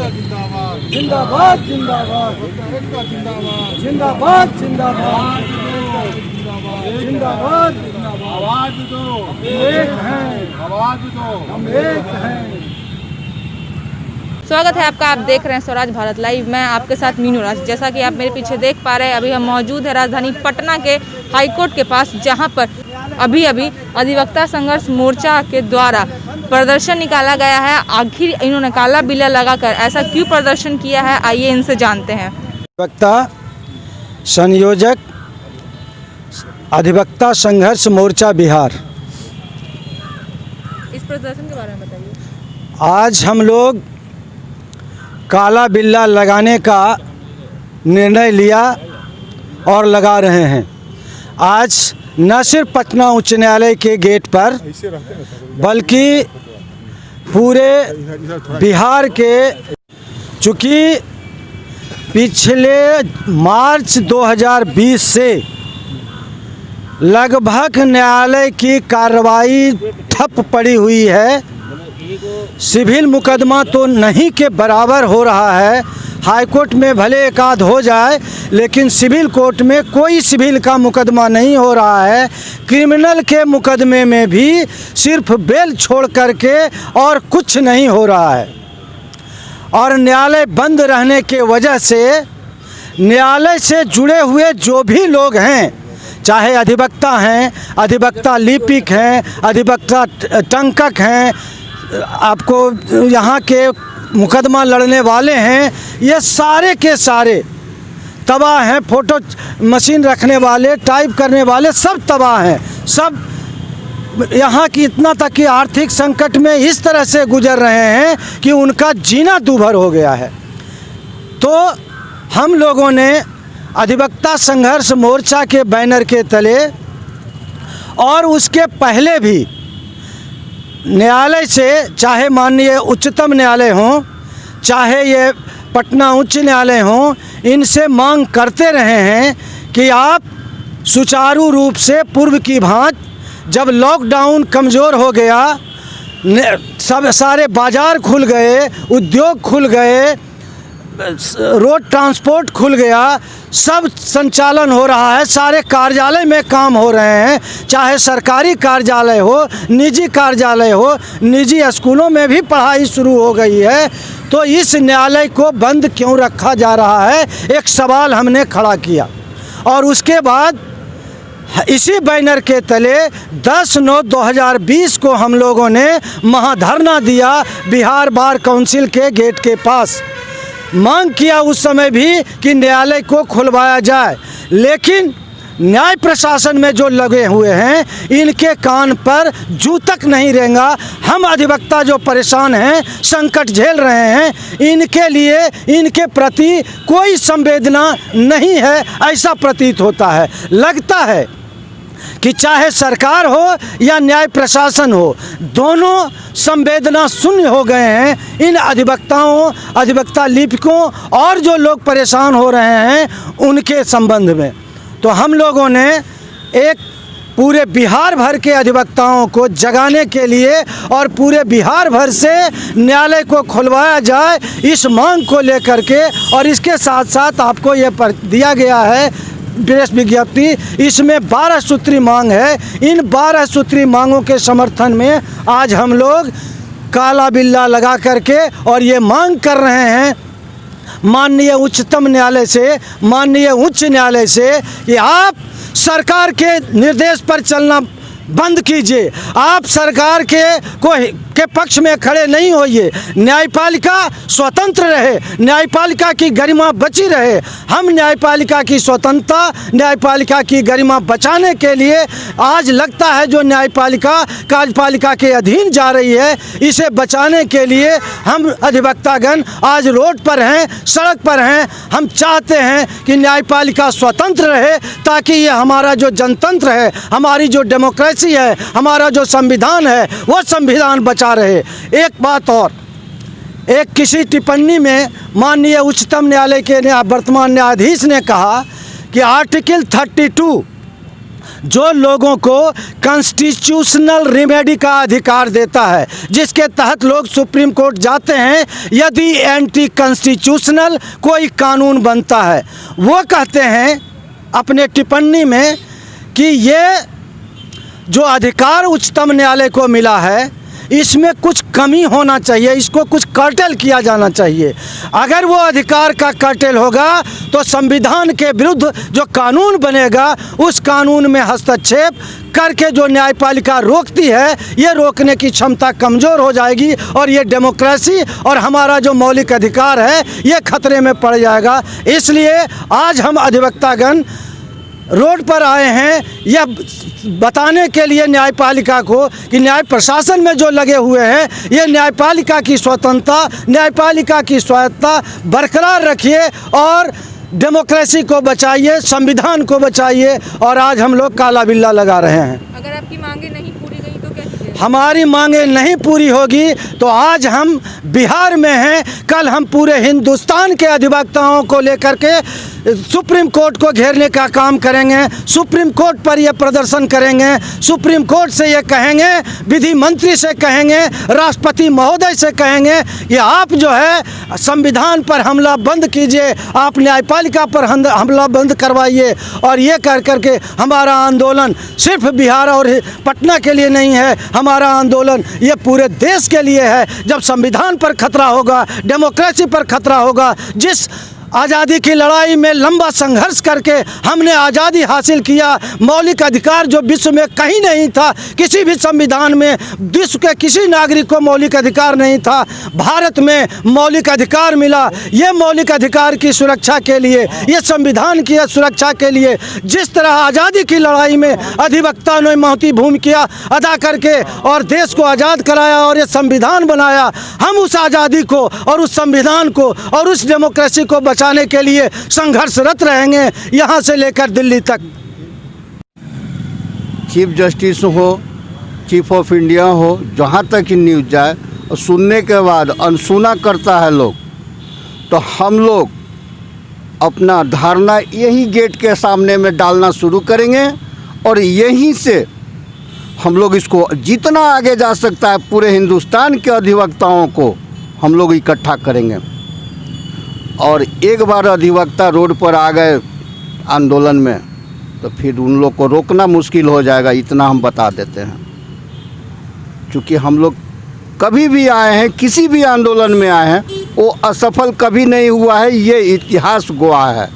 जिंदाबाद जिंदाबाद जिंदाबाद जिंदाबाद जिंदाबाद आवाज दो, एक हैं, आवाज दो, हम एक हैं। स्वागत है आपका। आप देख रहे हैं स्वराज भारत लाइव। मैं आपके साथ मीनू राज। जैसा कि आप मेरे पीछे देख पा रहे हैं, अभी हम मौजूद है राजधानी पटना के हाईकोर्ट के पास, जहां पर अभी अधिवक्ता संघर्ष मोर्चा के द्वारा प्रदर्शन निकाला गया है। आखिर इन्होंने काला बिल्ला लगाकर ऐसा क्यों प्रदर्शन किया है, आइए इनसे जानते हैं। अधिवक्ता संयोजक अधिवक्ता संघर्ष मोर्चा बिहार। इस प्रदर्शन के बारे में बताइए। आज हम लोग काला बिल्ला लगाने का निर्णय लिया और लगा रहे हैं। आज न सिर्फ पटना उच्च न्यायालय के गेट पर, बल्कि पूरे बिहार के, चूँकि पिछले मार्च 2020 से लगभग न्यायालय की कार्रवाई ठप पड़ी हुई है। सिविल मुकदमा तो नहीं के बराबर हो रहा है। हाई कोर्ट में भले एक आध हो जाए, लेकिन सिविल कोर्ट में कोई सिविल का मुकदमा नहीं हो रहा है। क्रिमिनल के मुकदमे में भी सिर्फ बेल छोड़ करके और कुछ नहीं हो रहा है। और न्यायालय बंद रहने के वजह से न्यायालय से जुड़े हुए जो भी लोग हैं, चाहे अधिवक्ता हैं, अधिवक्ता लिपिक हैं, अधिवक्ता टंकक हैं, आपको यहाँ के मुकदमा लड़ने वाले हैं, ये सारे के सारे तबाह हैं। फोटो मशीन रखने वाले, टाइप करने वाले सब तबाह हैं। सब यहाँ की इतना तक कि आर्थिक संकट में इस तरह से गुजर रहे हैं कि उनका जीना दूभर हो गया है। तो हम लोगों ने अधिवक्ता संघर्ष मोर्चा के बैनर के तले और उसके पहले भी न्यायालय से, चाहे माननीय उच्चतम न्यायालय हो, चाहे ये पटना उच्च न्यायालय हो, इनसे मांग करते रहे हैं कि आप सुचारू रूप से पूर्व की भांति, जब लॉकडाउन कमज़ोर हो गया, सब सारे बाज़ार खुल गए, उद्योग खुल गए, रोड ट्रांसपोर्ट खुल गया, सब संचालन हो रहा है, सारे कार्यालय में काम हो रहे हैं, चाहे सरकारी कार्यालय हो, निजी कार्यालय हो, निजी स्कूलों में भी पढ़ाई शुरू हो गई है। तो इस न्यायालय को बंद क्यों रखा जा रहा है, एक सवाल हमने खड़ा किया। और उसके बाद इसी बैनर के तले 10/9/2020 को हम लोगों ने महाधरना दिया बिहार बार काउंसिल के गेट के पास। मांग किया उस समय भी कि न्यायालय को खुलवाया जाए, लेकिन न्याय प्रशासन में जो लगे हुए हैं, इनके कान पर जू तक नहीं रेंगा। हम अधिवक्ता जो परेशान हैं, संकट झेल रहे हैं, इनके लिए, इनके प्रति कोई संवेदना नहीं है, ऐसा प्रतीत होता है। लगता है कि चाहे सरकार हो या न्याय प्रशासन हो, दोनों संवेदना शून्य हो गए हैं इन अधिवक्ताओं, अधिवक्ता लिपिकों और जो लोग परेशान हो रहे हैं उनके संबंध में। तो हम लोगों ने एक पूरे बिहार भर के अधिवक्ताओं को जगाने के लिए और पूरे बिहार भर से न्यायालय को खुलवाया जाए, इस मांग को लेकर के, और इसके साथ साथ आपको ये दिया गया है प्रेस विज्ञप्ति, इसमें 12 सूत्री मांग है। इन 12 सूत्री मांगों के समर्थन में आज हम लोग काला बिल्ला लगा करके और ये मांग कर रहे हैं माननीय उच्चतम न्यायालय से, माननीय उच्च न्यायालय से, कि आप सरकार के निर्देश पर चलना बंद कीजिए। आप सरकार के पक्ष में खड़े नहीं होइए। न्यायपालिका स्वतंत्र रहे, न्यायपालिका की गरिमा बची रहे। हम न्यायपालिका की स्वतंत्रता, न्यायपालिका की गरिमा बचाने के लिए आज लगता है जो न्यायपालिका कार्यपालिका के अधीन जा रही है, इसे बचाने के लिए हम अधिवक्तागण आज रोड पर हैं, सड़क पर हैं। हम चाहते हैं कि न्यायपालिका स्वतंत्र रहे, ताकि ये हमारा जो जनतंत्र है, हमारी जो डेमोक्रेसी है, हमारा जो संविधान है, वो संविधान बचा रहे। एक बात और, एक किसी टिप्पणी में माननीय उच्चतम न्यायालय के वर्तमान न्यायाधीश ने कहा कि आर्टिकल 32 जो लोगों को कॉन्स्टिट्यूशनल रेमेडी का अधिकार देता है, जिसके तहत लोग सुप्रीम कोर्ट जाते हैं यदि एंटी कॉन्स्टिट्यूशनल कोई कानून बनता है। वो कहते हैं अपने टिप्पणी में कि ये जो अधिकार उच्चतम न्यायालय को मिला है इसमें कुछ कमी होना चाहिए, इसको कुछ कर्टेल किया जाना चाहिए। अगर वो अधिकार का कर्टेल होगा तो संविधान के विरुद्ध जो कानून बनेगा उस कानून में हस्तक्षेप करके जो न्यायपालिका रोकती है, ये रोकने की क्षमता कमज़ोर हो जाएगी और ये डेमोक्रेसी और हमारा जो मौलिक अधिकार है ये खतरे में पड़ जाएगा। इसलिए आज हम अधिवक्तागण रोड पर आए हैं यह बताने के लिए न्यायपालिका को कि न्याय प्रशासन में जो लगे हुए हैं ये न्यायपालिका की स्वतंत्रता, न्यायपालिका की स्वायत्तता बरकरार रखिए और डेमोक्रेसी को बचाइए, संविधान को बचाइए। और आज हम लोग काला बिल्ला लगा रहे हैं। अगर आपकी मांगे नहीं पूरी गई तो क्या कीजिएगा? हमारी मांगे नहीं पूरी होगी तो आज हम बिहार में हैं, कल हम पूरे हिंदुस्तान के अधिवक्ताओं को लेकर के सुप्रीम कोर्ट को घेरने का काम करेंगे। सुप्रीम कोर्ट पर ये प्रदर्शन करेंगे, सुप्रीम कोर्ट से ये कहेंगे, विधि मंत्री से कहेंगे, राष्ट्रपति महोदय से कहेंगे ये आप जो है संविधान पर हमला बंद कीजिए, आप न्यायपालिका पर हमला बंद करवाइए। और ये कर करके हमारा आंदोलन सिर्फ बिहार और पटना के लिए नहीं है, हमारा आंदोलन ये पूरे देश के लिए है। जब संविधान पर खतरा होगा, डेमोक्रेसी पर खतरा होगा, जिस आज़ादी की लड़ाई में लंबा संघर्ष करके हमने आज़ादी हासिल किया, मौलिक अधिकार जो विश्व में कहीं नहीं था, किसी भी संविधान में विश्व के किसी नागरिक को मौलिक अधिकार नहीं था, भारत में मौलिक अधिकार मिला। ये मौलिक अधिकार की सुरक्षा के लिए, ये संविधान की सुरक्षा के लिए जिस तरह आज़ादी की लड़ाई में अधिवक्ता ने महती भूमिका अदा करके और देश को आज़ाद कराया और ये संविधान बनाया, हम उस आज़ादी को और उस संविधान को और उस डेमोक्रेसी को बचाने के लिए संघर्षरत रहेंगे यहां से लेकर दिल्ली तक। चीफ जस्टिस हो, चीफ ऑफ इंडिया हो, जहाँ तक ही न्यूज़ जाए और सुनने के बाद अनसुना करता है लोग, तो हम लोग अपना धारणा यही गेट के सामने में डालना शुरू करेंगे और यहीं से हम लोग इसको जितना आगे जा सकता है पूरे हिंदुस्तान के अधिवक्ताओं को हम लोग इकट्ठा करेंगे। और एक बार अधिवक्ता रोड पर आ गए आंदोलन में तो फिर उन लोग को रोकना मुश्किल हो जाएगा, इतना हम बता देते हैं। क्योंकि हम लोग कभी भी आए हैं, किसी भी आंदोलन में आए हैं, वो असफल कभी नहीं हुआ है, ये इतिहास गवाह है।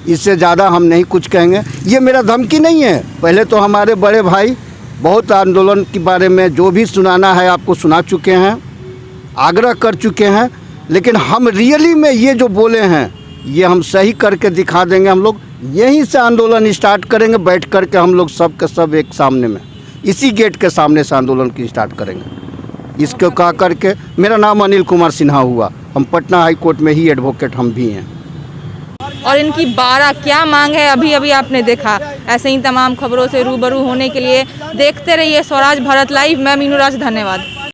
इससे ज़्यादा हम नहीं कुछ कहेंगे। ये मेरा धमकी नहीं है, पहले तो हमारे बड़े भाई बहुत आंदोलन के बारे में जो भी सुनाना है आपको सुना चुके हैं, आग्रह कर चुके हैं, लेकिन हम रियली में ये जो बोले हैं ये हम सही करके दिखा देंगे। हम लोग यहीं से आंदोलन स्टार्ट करेंगे, बैठ कर के हम लोग सब के सब एक सामने में इसी गेट के सामने से आंदोलन की स्टार्ट करेंगे। इसको कह करके मेरा नाम अनिल कुमार सिन्हा हुआ, हम पटना हाई कोर्ट में ही एडवोकेट हम भी हैं। और इनकी 12 क्या मांग है अभी अभी आपने देखा। ऐसे ही तमाम खबरों से रूबरू होने के लिए देखते रहिए स्वराज भारत लाइव। मैं मीनू राज, धन्यवाद।